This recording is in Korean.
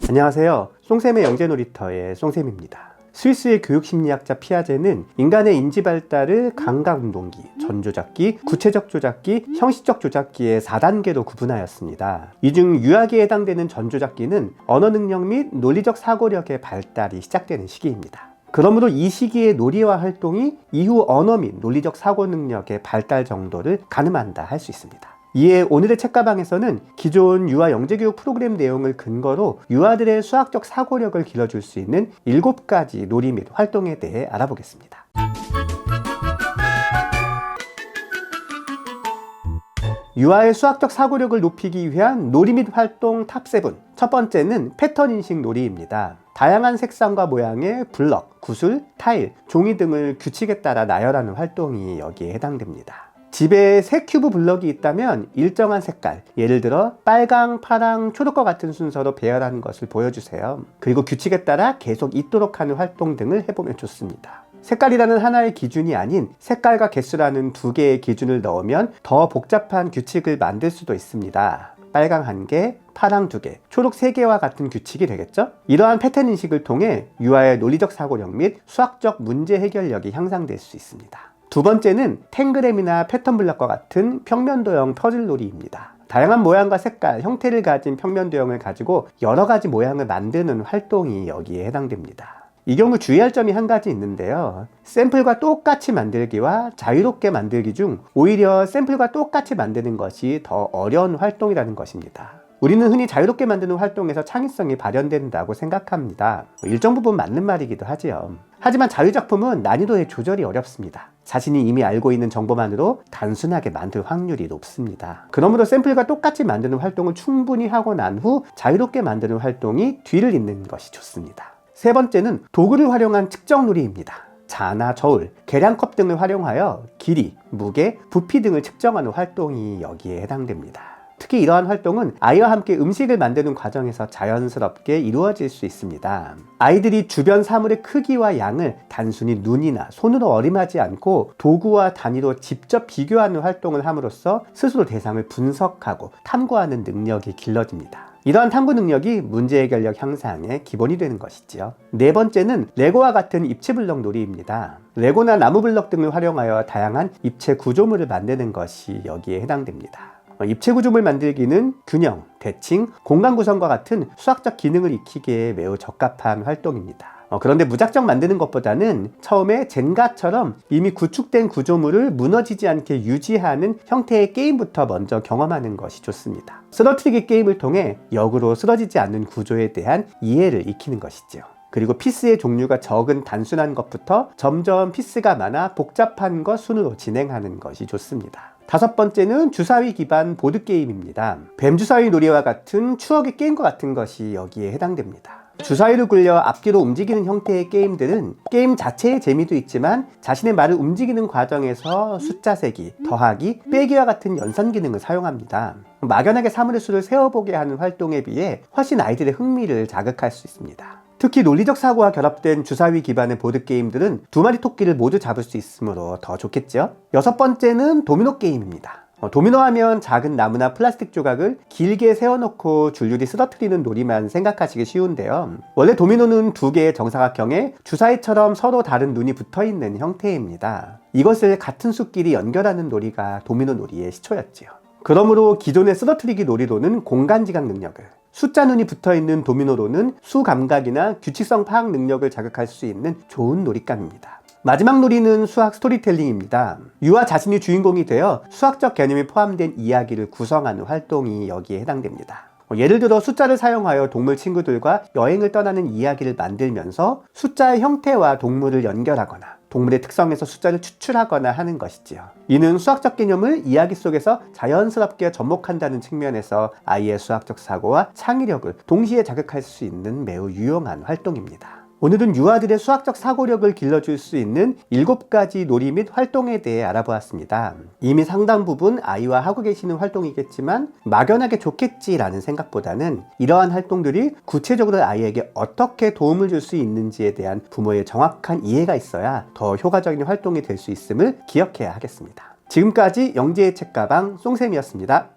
안녕하세요. 송쌤의 영재놀이터의 송쌤입니다. 스위스의 교육심리학자 피아제는 인간의 인지 발달을 감각운동기, 전조작기, 구체적 조작기, 형식적 조작기의 4단계로 구분하였습니다. 이 중 유아기에 해당되는 전조작기는 언어 능력 및 논리적 사고력의 발달이 시작되는 시기입니다. 그러므로 이 시기의 놀이와 활동이 이후 언어 및 논리적 사고 능력의 발달 정도를 가늠한다 할 수 있습니다. 이에 오늘의 책가방에서는 기존 유아 영재교육 프로그램 내용을 근거로 유아들의 수학적 사고력을 길러줄 수 있는 7가지 놀이 및 활동에 대해 알아보겠습니다. 유아의 수학적 사고력을 높이기 위한 놀이 및 활동 탑7. 첫 번째는 패턴 인식 놀이입니다. 다양한 색상과 모양의 블럭, 구슬, 타일, 종이 등을 규칙에 따라 나열하는 활동이 여기에 해당됩니다. 집에 새 큐브 블럭이 있다면 일정한 색깔, 예를 들어 빨강, 파랑, 초록과 같은 순서로 배열하는 것을 보여주세요. 그리고 규칙에 따라 계속 있도록 하는 활동 등을 해보면 좋습니다. 색깔이라는 하나의 기준이 아닌 색깔과 개수라는 2개의 기준을 넣으면 더 복잡한 규칙을 만들 수도 있습니다. 빨강 1개, 파랑 2개, 초록 3개와 같은 규칙이 되겠죠? 이러한 패턴 인식을 통해 유아의 논리적 사고력 및 수학적 문제 해결력이 향상될 수 있습니다. 두 번째는 탱그램이나 패턴 블럭과 같은 평면도형 퍼즐 놀이입니다. 다양한 모양과 색깔, 형태를 가진 평면도형을 가지고 여러 가지 모양을 만드는 활동이 여기에 해당됩니다. 이 경우 주의할 점이 한 가지 있는데요. 샘플과 똑같이 만들기와 자유롭게 만들기 중 오히려 샘플과 똑같이 만드는 것이 더 어려운 활동이라는 것입니다. 우리는 흔히 자유롭게 만드는 활동에서 창의성이 발현된다고 생각합니다. 일정 부분 맞는 말이기도 하지요. 하지만 자유작품은 난이도의 조절이 어렵습니다. 자신이 이미 알고 있는 정보만으로 단순하게 만들 확률이 높습니다. 그러므로 샘플과 똑같이 만드는 활동을 충분히 하고 난 후 자유롭게 만드는 활동이 뒤를 잇는 것이 좋습니다. 세 번째는 도구를 활용한 측정 놀이입니다. 자나 저울, 계량컵 등을 활용하여 길이, 무게, 부피 등을 측정하는 활동이 여기에 해당됩니다. 특히 이러한 활동은 아이와 함께 음식을 만드는 과정에서 자연스럽게 이루어질 수 있습니다. 아이들이 주변 사물의 크기와 양을 단순히 눈이나 손으로 어림하지 않고 도구와 단위로 직접 비교하는 활동을 함으로써 스스로 대상을 분석하고 탐구하는 능력이 길러집니다. 이러한 탐구 능력이 문제 해결력 향상의 기본이 되는 것이지요. 네 번째는 레고와 같은 입체 블럭 놀이입니다. 레고나 나무 블럭 등을 활용하여 다양한 입체 구조물을 만드는 것이 여기에 해당됩니다. 입체 구조물 만들기는 균형, 대칭, 공간 구성과 같은 수학적 기능을 익히기에 매우 적합한 활동입니다. 그런데 무작정 만드는 것보다는 처음에 젠가처럼 이미 구축된 구조물을 무너지지 않게 유지하는 형태의 게임부터 먼저 경험하는 것이 좋습니다. 쓰러뜨리기 게임을 통해 역으로 쓰러지지 않는 구조에 대한 이해를 익히는 것이죠. 그리고 피스의 종류가 적은 단순한 것부터 점점 피스가 많아 복잡한 것 순으로 진행하는 것이 좋습니다. 다섯 번째는 주사위 기반 보드게임입니다. 뱀주사위 놀이와 같은 추억의 게임과 같은 것이 여기에 해당됩니다. 주사위를 굴려 앞뒤로 움직이는 형태의 게임들은 게임 자체의 재미도 있지만 자신의 말을 움직이는 과정에서 숫자 세기, 더하기, 빼기와 같은 연산 기능을 사용합니다. 막연하게 사물의 수를 세어보게 하는 활동에 비해 훨씬 아이들의 흥미를 자극할 수 있습니다. 특히 논리적 사고와 결합된 주사위 기반의 보드게임들은 2마리 토끼를 모두 잡을 수 있으므로 더 좋겠죠? 여섯 번째는 도미노 게임입니다. 도미노 하면 작은 나무나 플라스틱 조각을 길게 세워놓고 줄줄이 쓰러뜨리는 놀이만 생각하시기 쉬운데요. 원래 도미노는 2개의 정사각형에 주사위처럼 서로 다른 눈이 붙어있는 형태입니다. 이것을 같은 수끼리 연결하는 놀이가 도미노 놀이의 시초였지요. 그러므로 기존의 쓰러뜨리기 놀이로는 공간지각 능력을, 숫자 눈이 붙어있는 도미노로는 수 감각이나 규칙성 파악 능력을 자극할 수 있는 좋은 놀잇감입니다. 마지막 놀이는 수학 스토리텔링입니다. 유아 자신이 주인공이 되어 수학적 개념이 포함된 이야기를 구성하는 활동이 여기에 해당됩니다. 예를 들어 숫자를 사용하여 동물 친구들과 여행을 떠나는 이야기를 만들면서 숫자의 형태와 동물을 연결하거나 동물의 특성에서 숫자를 추출하거나 하는 것이지요. 이는 수학적 개념을 이야기 속에서 자연스럽게 접목한다는 측면에서 아이의 수학적 사고와 창의력을 동시에 자극할 수 있는 매우 유용한 활동입니다. 오늘은 유아들의 수학적 사고력을 길러줄 수 있는 7가지 놀이 및 활동에 대해 알아보았습니다. 이미 상당 부분 아이와 하고 계시는 활동이겠지만 막연하게 좋겠지라는 생각보다는 이러한 활동들이 구체적으로 아이에게 어떻게 도움을 줄 수 있는지에 대한 부모의 정확한 이해가 있어야 더 효과적인 활동이 될 수 있음을 기억해야 하겠습니다. 지금까지 영재의 책가방 송쌤이었습니다.